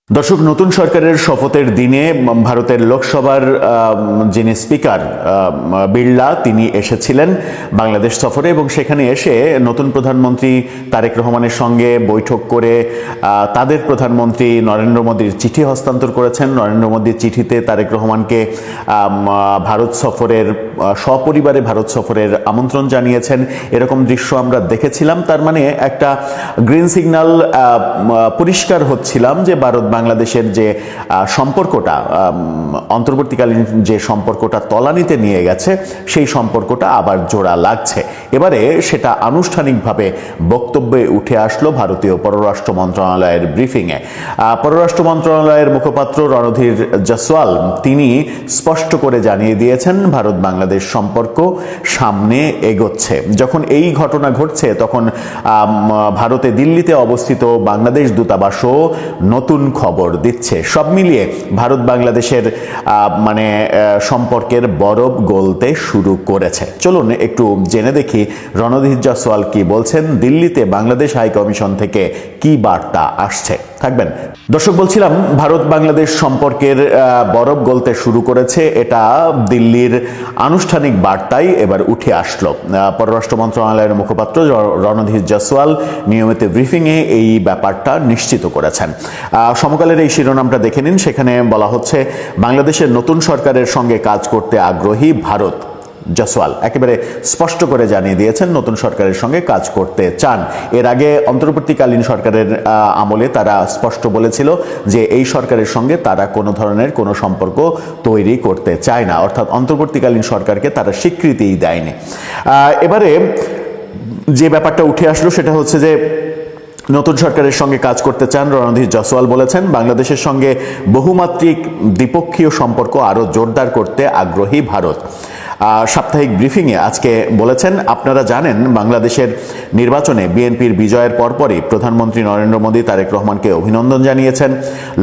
দর্শক, নতুন সরকারের শপথের দিনে ভারতের লোকসভার যিনি স্পিকার বিড়লা তিনি এসেছিলেন বাংলাদেশ সফরে এবং সেখানে এসে নতুন প্রধানমন্ত্রী তারেক রহমানের সঙ্গে বৈঠক করে তাদের প্রধানমন্ত্রী নরেন্দ্র মোদীর চিঠি হস্তান্তর করেছেন। নরেন্দ্র মোদীর চিঠিতে তারেক রহমানকে ভারত সফরের সপরিবারে ভারত সফরের আমন্ত্রণ জানিয়েছেন। এরকম দৃশ্য আমরা দেখেছিলাম। তার মানে একটা গ্রিন সিগন্যাল, পরিষ্কার হচ্ছিলাম যে ভারত বাংলাদেশের যে সম্পর্কটা, অন্তর্বর্তীকালীন যে সম্পর্কটা তলানিতে নিয়ে গেছে, সেই সম্পর্কটা আবার জোড়া লাগছে। এবারে সেটা আনুষ্ঠানিকভাবে বক্তব্যে উঠে আসলো ভারতীয় পররাষ্ট্র মন্ত্রণালয়ের ব্রিফিংয়ে। পররাষ্ট্র মন্ত্রণালয়ের মুখপাত্র রণধীর জয়সওয়াল তিনি স্পষ্ট করে জানিয়ে দিয়েছেন ভারত বাংলাদেশ সম্পর্ক সামনে এগোচ্ছে। যখন এই ঘটনা ঘটছে তখন ভারতে দিল্লিতে অবস্থিত বাংলাদেশ দূতাবাসও নতুন খবর দিচ্ছে। সব মিলিয়ে ভারত বাংলাদেশের সম্পর্কের বরফ গলতে শুরু করেছে। চলুন একটু জেনে দেখি রণধীর জয়সওয়াল কি বলছেন, দিল্লিতে বাংলাদেশ হাই কমিশন থেকে কি বার্তা আসছে। থাকবেন দর্শক। বলছিলাম ভারত বাংলাদেশ সম্পর্কের বরফ গলতে শুরু করেছে, এটা দিল্লির আনুষ্ঠানিক বার্তায় এবার উঠে আসলো। পররাষ্ট্র মন্ত্রণালয়ের মুখপাত্র রণধীর জয়সওয়াল নিয়মিত ব্রিফিংয়ে এই ব্যাপারটা নিশ্চিত করেছেন। সমকালের এই শিরোনামটা দেখে নিন। সেখানে বলা হচ্ছে বাংলাদেশের নতুন সরকারের সঙ্গে কাজ করতে আগ্রহী ভারত। জয়সওয়াল একেবারে স্পষ্ট করে জানিয়ে দিয়েছেন নতুন সরকারের সঙ্গে কাজ করতে চান। এর আগে অন্তর্বর্তীকালীন সরকারের আমলে তারা স্পষ্ট বলেছিল যে এই সরকারের সঙ্গে তারা কোনো ধরনের কোনো সম্পর্ক তৈরি করতে চায় না, অর্থাৎ অন্তর্বর্তীকালীন সরকারকে তারা স্বীকৃতিই দেয়নি। এবারে যে ব্যাপারটা উঠে আসলো সেটা হচ্ছে যে নতুন সরকারের সঙ্গে কাজ করতে চান রণধীর জয়সওয়াল বলেছেন বাংলাদেশের সঙ্গে বহুমাত্রিক দ্বিপক্ষীয় সম্পর্ক আরও জোরদার করতে আগ্রহী ভারত। সাপ্তাহিক ব্রিফিংয়ে আজকে বলেছেন, আপনারা জানেন বাংলাদেশের নির্বাচনে বিএনপির বিজয়ের পরপরই প্রধানমন্ত্রী নরেন্দ্র মোদী তারেক রহমানকে অভিনন্দন জানিয়েছেন।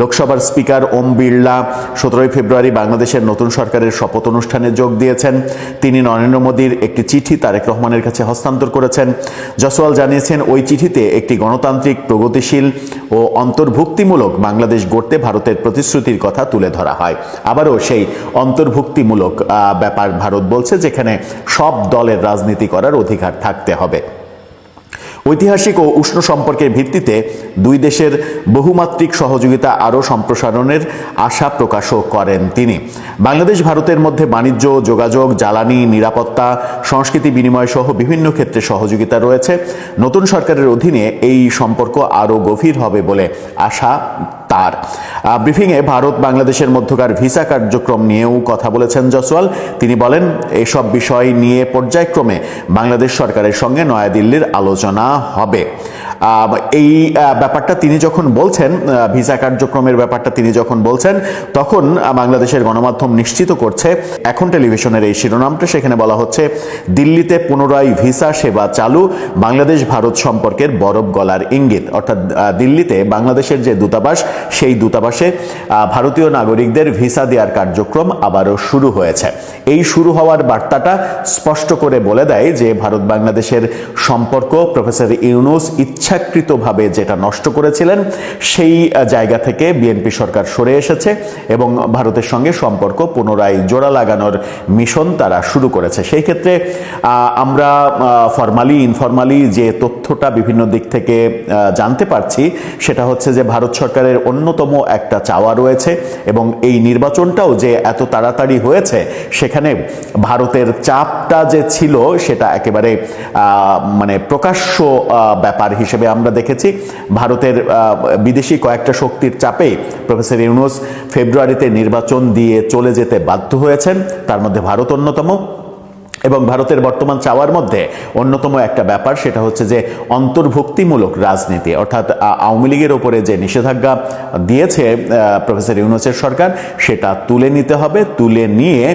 লোকসভার স্পিকার ওম বিড়লা 17 ফেব্রুয়ারি বাংলাদেশের নতুন সরকারের শপথ অনুষ্ঠানে যোগ দিয়েছেন। তিনি নরেন্দ্র মোদীর একটি চিঠি তারেক রহমানের কাছে হস্তান্তর করেছেন। জয়সওয়াল জানিয়েছেন ওই চিঠিতে একটি গণতান্ত্রিক, প্রগতিশীল ও অন্তর্ভুক্তিমূলক বাংলাদেশ গড়তে ভারতের প্রতিশ্রুতির কথা তুলে ধরা হয়। আবারও সেই অন্তর্ভুক্তিমূলক ব্যাপার ভারত বলছে, যেখানে সব দলের রাজনীতি করার অধিকার থাকতে হবে। ঐতিহাসিক ও উষ্ণ সম্পর্কের ভিত্তিতে দুই দেশের বহুমাত্রিক সহযোগিতা আরও সম্প্রসারণের আশা প্রকাশও করেন তিনি। বাংলাদেশ ভারতের মধ্যে বাণিজ্য, যোগাযোগ, জ্বালানি, নিরাপত্তা, সংস্কৃতি বিনিময় সহ বিভিন্ন ক্ষেত্রে সহযোগিতা রয়েছে। নতুন সরকারের অধীনে এই সম্পর্ক আরও গভীর হবে বলে আশা তার। ব্রিফিংয়ে ভারত বাংলাদেশের মধ্যকার ভিসা কার্যক্রম নিয়েও কথা বলেছেন জয়সওয়াল। তিনি বলেন, এসব বিষয় নিয়ে পর্যায়ক্রমে বাংলাদেশ সরকারের সঙ্গে নয়াদিল্লির আলোচনা হবে। এই ব্যাপারটা তিনি যখন বলছেন, ভিসা কার্যক্রমের ব্যাপারটা তিনি যখন বলছেন, তখন বাংলাদেশের গণমাধ্যম নিশ্চিত করছে, এখন টেলিভিশনের এই শিরোনামটা, সেখানে বলা হচ্ছে দিল্লিতে পুনরায় ভিসা সেবা চালু, বাংলাদেশ ভারত সম্পর্কের বরফ গলার ইঙ্গিত। অর্থাৎ দিল্লিতে বাংলাদেশের যে দূতাবাস, সেই দূতাবাসে ভারতীয় নাগরিকদের ভিসা দেওয়ার কার্যক্রম আবারও শুরু হয়েছে। এই শুরু হওয়ার বার্তাটা স্পষ্ট করে বলে দেয় যে ভারত বাংলাদেশের সম্পর্ক প্রফেসর ইউনূস ইচ্ছাকৃতভাবে যেটা নষ্ট করেছিলেন, সেই জায়গা থেকে বিএনপি সরকার সরে এসেছে এবং ভারতের সঙ্গে সম্পর্ক পুনরায় জোড়া লাগানোর মিশন তারা শুরু করেছে। সেই ক্ষেত্রে আমরা ফরমালি ইনফরমালি যে তথ্যটা বিভিন্ন দিক থেকে জানতে পারছি, সেটা হচ্ছে যে ভারত সরকারের অন্যতম একটা চাওয়া রয়েছে এবং এই নির্বাচনটাও যে এত তাড়াতাড়ি হয়েছে, সেখানে ভারতের চাপটা যে ছিল সেটা একেবারে প্রকাশ্য ব্যাপার হিসেবে আমরা দেখেছি। ভারতের বিদেশি কয়েকটা শক্তির চাপে প্রফেসর ইউনূস ফেব্রুয়ারিতে নির্বাচন দিয়ে চলে যেতে বাধ্য হয়েছেন, তার মধ্যে ভারত অন্যতম। এবং ভারতের বর্তমান চাওয়ার মধ্যে অন্যতম একটা ব্যাপার, সেটা হচ্ছে যে অন্তর্ভুক্তিমূলক রাজনীতি, অর্থাৎ আওয়ামী লীগের ওপরে যে নিষেধাজ্ঞা দিয়েছে প্রফেসর ইউনূসের সরকার, সেটা তুলে নিতে হবে। তুলে নিয়ে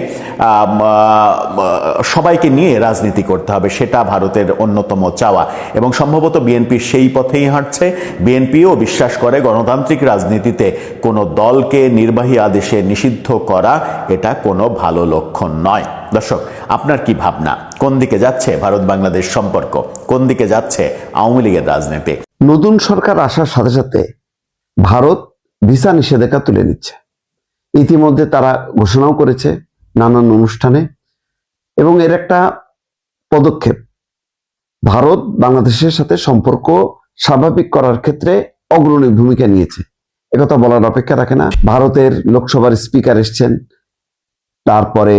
সবাইকে নিয়ে রাজনীতি করতে হবে, সেটা ভারতের অন্যতম চাওয়া এবং সম্ভবত বিএনপি সেই পথেই হাঁটছে। বিএনপিও বিশ্বাস করে গণতান্ত্রিক রাজনীতিতে কোনো দলকে নির্বাহী আদেশে নিষিদ্ধ করা এটা কোনো ভালো লক্ষণ নয়। দর্শক, আপনার কি ভাবনা? কোন দিকে যাচ্ছে ভারত বাংলাদেশ সম্পর্ক? কোন দিকে যাচ্ছে আওয়ামী লীগের রাজনীতি? নতুন সরকার আসার সাথে সাথে ভারত ভিসা নিষেধাজ্ঞা তুলে নিচ্ছে। ইতিমধ্যে তারা ঘোষণাও করেছে নানান অনুষ্ঠানে, এবং এর একটা পদক্ষেপ ভারত বাংলাদেশের সাথে সম্পর্ক স্বাভাবিক করার ক্ষেত্রে অগ্রণী ভূমিকা নিয়েছে। একথা বলার অপেক্ষা রাখে না। ভারতের লোকসভার স্পিকার এসছেন, তারপরে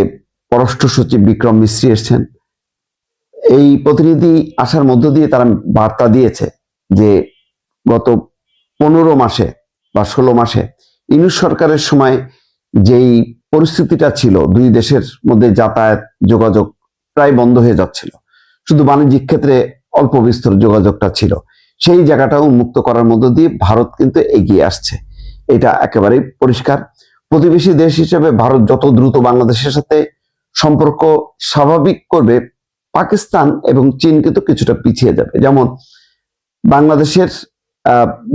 পররাষ্ট্র সচিব বিক্রম মিশ্রি এসছেন। এই প্রতিনিধি আসার মধ্য দিয়ে তারা বার্তা দিয়েছে যে গত 15 মাসে বা 16 মাসে ইউনূস সরকারের সময় যেই পরিস্থিতিটা ছিল, দুই দেশের মধ্যে যাতায়াত যোগাযোগ প্রায় বন্ধ হয়ে যাচ্ছিল, শুধু বাণিজ্যিক ক্ষেত্রে অল্প বিস্তর যোগাযোগটা ছিল, সেই জায়গাটা উন্মুক্ত করার মধ্য দিয়ে ভারত কিন্তু এগিয়ে আসছে। এটা একেবারেই পরিষ্কার। প্রতিবেশী দেশ হিসেবে ভারত যত দ্রুত বাংলাদেশের সাথে সম্পর্ক স্বাভাবিক করবে, পাকিস্তান এবং চীন কিন্তু কিছুটা পিছিয়ে যাবে। যেমন বাংলাদেশের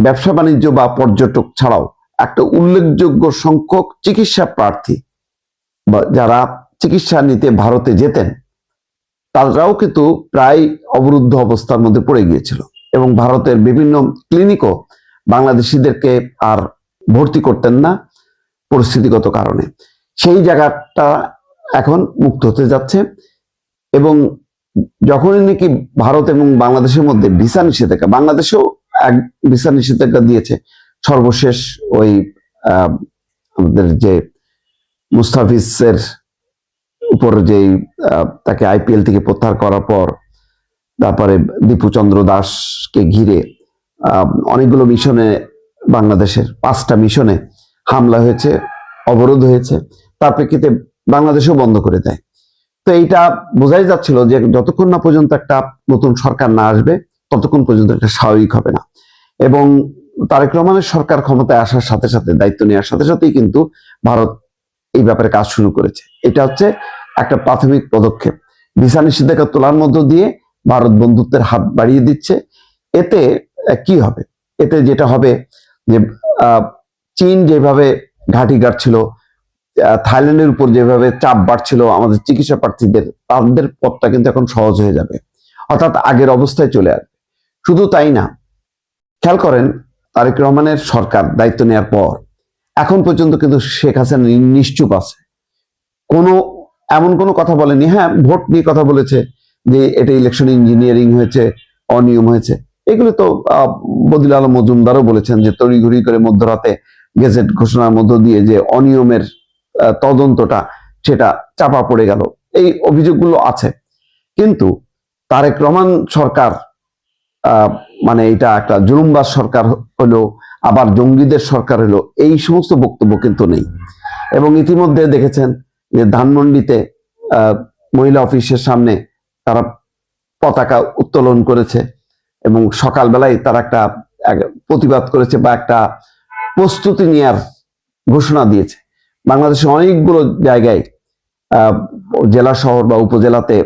ব্যবসা বাণিজ্য বা পর্যটক ছাড়াও একটা উল্লেখযোগ্য সংখ্যক চিকিৎসা প্রার্থী বা যারা চিকিৎসা নিতে ভারতে যেতেন, তারাও কিন্তু প্রায় অবরুদ্ধ অবস্থার মধ্যে পড়ে গিয়েছিল, এবং ভারতের বিভিন্ন ক্লিনিকও বাংলাদেশিদেরকে আর ভর্তি করতেন না পরিস্থিতিগত কারণে। সেই জায়গাটা এখন মুক্ত হতে যাচ্ছে, এবং যখনই নাকি ভারত এবং বাংলাদেশের মধ্যে ভিসা নিষেধাজ্ঞা, বাংলাদেশেও এক ভিসা নিষেধাজ্ঞা দিয়েছে সর্বশেষ ওই আমাদের যে মুস্তাফিজের উপর যেই তাকে আইপিএল থেকে প্রত্যাহার করার পর, তারপরে দীপু চন্দ্র দাসকে ঘিরে অনেকগুলো মিশনে, বাংলাদেশের 5টা মিশনে হামলা হয়েছে, অবরোধ হয়েছে, তার প্রেক্ষিতে বাংলাদেশও বন্ধ করে দেয়। তো এইটা বোঝাই যাচ্ছিল যে যতক্ষণ না পর্যন্ত একটা নতুন সরকার না আসবে, ততক্ষণ পর্যন্ত এটা স্বাভাবিক হবে না। এবং তারেক রহমানের সরকার ক্ষমতায় আসার সাথে সাথে, দায়িত্ব নেওয়ার সাথে সাথেই কিন্তু ভারত এই ব্যাপারে কাজ শুরু করেছে। এটা হচ্ছে একটা প্রাথমিক পদক্ষেপ। ভিসা নিষেধাজ্ঞা তোলার মধ্য দিয়ে ভারত বন্ধুত্বের হাত বাড়িয়ে দিচ্ছে। এতে কি হবে? এতে যেটা হবে যে চীন যেভাবে ঘাঁটি গাড়ছিল, থাইল্যান্ডের উপর যেভাবে চাপ বাড়ছিল আমাদের চিকিৎসা প্রার্থীদের, তাদের পথটা কিন্তু এখন সহজ হয়ে যাবে, অর্থাৎ আগের অবস্থায় চলে আসবে। শুধু তাই না, খেয়াল করেন তারেক রহমানের সরকার দায়িত্ব নেওয়ার পর এখন পর্যন্ত কিন্তু শেখ হাসিনা নিশ্চুপ আছে। এমন কোনো কথা বলেনি। হ্যাঁ, ভোট নিয়ে কথা বলেছে যে এটা ইলেকশন ইঞ্জিনিয়ারিং হয়েছে, অনিয়ম হয়েছে, এগুলো তো বদিল আলম মজুমদারও বলেছেন যে তড়িঘড়ি করে মধ্যরাতে গেজেট ঘোষণার মধ্য দিয়ে যে অনিয়মের তদন্তটা সেটা চাপা পড়ে গেল, এই অভিযোগগুলো আছে। কিন্তু তারেক রহমান সরকার মানে এটা একটা জুলুমবাজ সরকার হলো, আবার জঙ্গিদের সরকার হলো, এই সমস্ত বক্তব্য কিন্তু নেই। এবং ইতিমধ্যে দেখেছেন যে ধানমন্ডিতে মহিলা অফিসের সামনে তারা পতাকা উত্তোলন করেছে, এবং সকালবেলায় তারা একটা প্রতিবাদ করেছে বা একটা প্রস্তুতি নেওয়ার ঘোষণা দিয়েছে। বাংলাদেশের অনেকগুলো জায়গায় জেলা শহর বা উপজেলাতে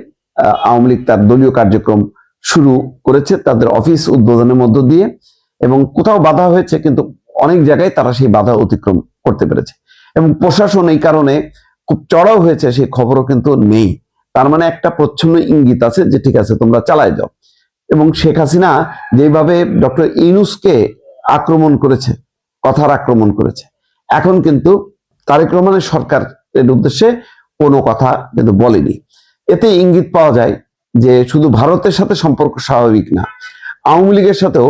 আওয়ামী লীগ তার দলীয় কার্যক্রম শুরু করেছে তাদের অফিস উদ্বোধনের মধ্য দিয়ে, এবং কোথাও বাধা হয়েছে কিন্তু অনেক জায়গায় তারা সেই বাধা অতিক্রম করতে পেরেছে। এবং প্রশাসন এই কারণে খুব চড়াও হয়েছে সেই খবরও কিন্তু নেই। তার মানে একটা প্রচ্ছন্ন ইঙ্গিত আছে যে ঠিক আছে, তোমরা চালায় যাও। এবং শেখ হাসিনা যেভাবে ডক্টর ইউনূসকে আক্রমণ করেছে, কথার আক্রমণ করেছে, এখন কিন্তু তারেক রহমানের সরকারের উদ্দেশ্যে কোনো কথা কিন্তু বলেনি। এতে ইঙ্গিত পাওয়া যায় যে শুধু ভারতের সাথে সম্পর্ক স্বাভাবিক না, আওয়ামী লীগের সাথেও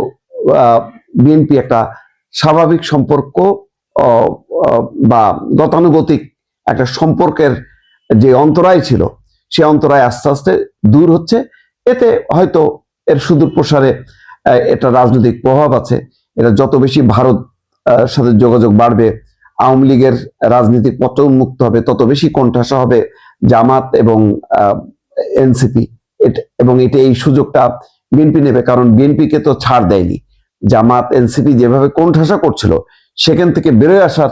বিএনপি একটা স্বাভাবিক সম্পর্ক বা গতানুগতিক একটা সম্পর্কের যে অন্তরায় ছিল, সে অন্তরায় আস্তে আস্তে দূর হচ্ছে। এতে হয়তো এর সুদূর প্রসারে এটা রাজনৈতিক প্রভাব আছে। এটা যত বেশি ভারত সাথে যোগাযোগ বাড়বে, আওয়ামী লীগের রাজনীতির পথ উন্মুক্ত হবে, তত বেশি কোণঠাসা হবে জামাত এবং এনসিপি। এবং এটা এই সুযোগটা বিএনপি নেবে, কারণ বিএনপিকে তো ছাড় দেয়নি। জামাত এনসিপি যেভাবে কোণঠাসা করছিল, সেখান থেকে বেরোয় আসার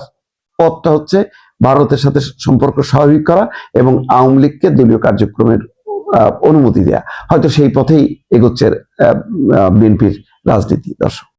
পথটা হচ্ছে ভারতের সাথে সম্পর্ক স্বাভাবিক করা এবং আওয়ামী লীগকে দলীয় কার্যক্রমের অনুমতি দেয়া। হয়তো সেই পথেই এগোচ্ছে বিএনপির রাজনীতি। দর্শক।